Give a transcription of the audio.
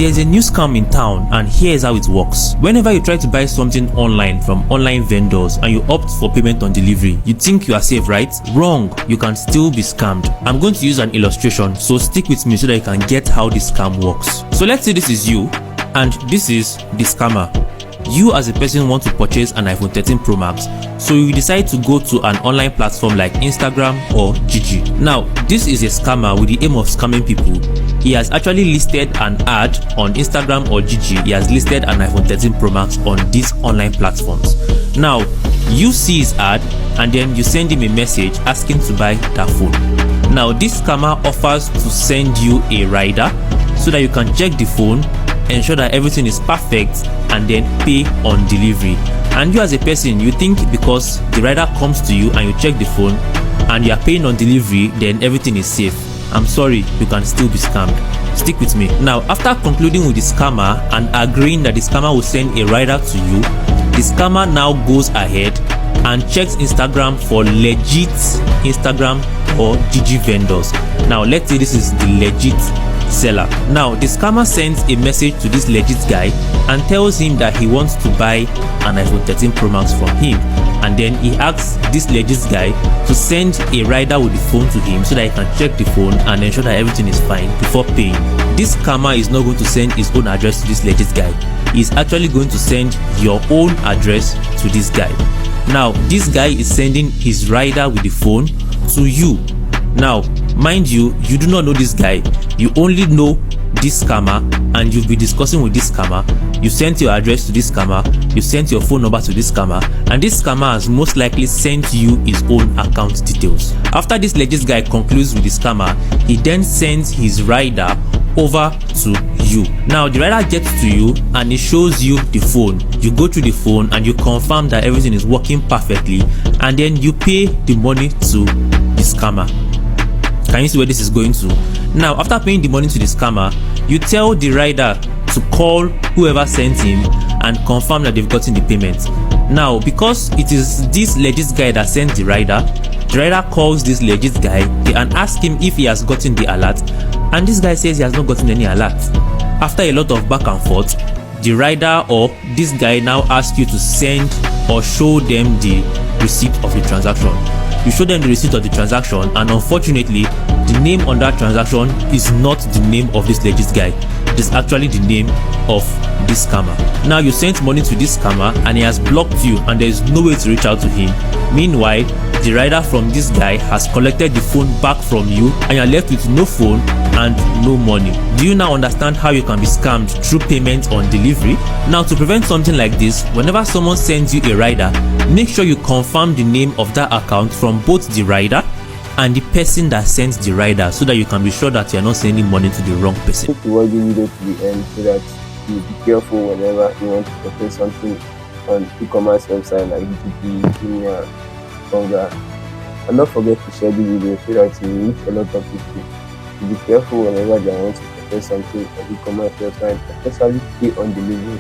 There's a new scam in town, and here's how it works. Whenever you try to buy something online from online vendors and you opt for payment on delivery, you think you are safe, right? Wrong, you can still be scammed. I'm going to use an illustration, so stick with me so that you can get how this scam works. So let's say this is you and this is the scammer. You as a person want to purchase an iPhone 13 Pro Max, so you decide to go to an online platform like Instagram or Gigi. Now, this is a scammer with the aim of scamming people. He has actually listed an ad on Instagram or Gigi. He has listed an iPhone 13 Pro Max on these online platforms. Now, you see his ad and then you send him a message asking to buy that phone. Now, this scammer offers to send you a rider so that you can check the phone, ensure that everything is perfect, and then pay on delivery. And you as a person, you think because the rider comes to you and you check the phone and you are paying on delivery, then everything is safe. I'm sorry, you can still be scammed. Stick with me. Now, after concluding with the scammer and agreeing that the scammer will send a rider to you, the scammer now goes ahead and checks Instagram for legit Instagram or Gigi vendors. Now, let's say this is the legit seller. Now, the scammer sends a message to this legit guy and tells him that he wants to buy an iPhone 13 Pro Max from him, and then he asks this legit guy to send a rider with the phone to him so that he can check the phone and ensure that everything is fine before paying. This scammer is not going to send his own address to this legit guy. He's actually going to send your own address to this guy. Now, this guy is sending his rider with the phone to you. Now, mind you, you do not know this guy. You only know this scammer, and you've been discussing with this scammer. You sent your address to this scammer, you sent your phone number to this scammer, and this scammer has most likely sent you his own account details. After this legit guy concludes with the scammer, he then sends his rider over to you. Now, the rider gets to you and he shows you the phone. You go through the phone and you confirm that everything is working perfectly, and then you pay the money to the scammer. Can you see where this is going to? Now, after paying the money to the scammer, you tell the rider to call whoever sent him and confirm that they've gotten the payment. Now, because it is this legit guy that sent the rider calls this legit guy and asks him if he has gotten the alert, and this guy says he has not gotten any alert. After a lot of back and forth, the rider or this guy now asks you to send or show them the receipt of the transaction. You show them the receipt of the transaction, and unfortunately, the name on that transaction is not the name of this legit guy. It is actually the name of this scammer. Now, you sent money to this scammer and he has blocked you, and there is no way to reach out to him. Meanwhile, the rider from this guy has collected the phone back from you, and you are left with no phone and no money. Do you now understand how you can be scammed through payment on delivery? Now, to prevent something like this, whenever someone sends you a rider, make sure you confirm the name of that account from both the rider and the person that sends the rider, so that you can be sure that you are not sending money to the wrong person. Take the video to the end so that you be careful whenever you want to purchase something on e-commerce website like Gigi, Jumia, Konga. And don't forget to share the video so that you reach a lot of people. Be careful whenever they want to purchase something on e-commerce website, especially pay on delivery.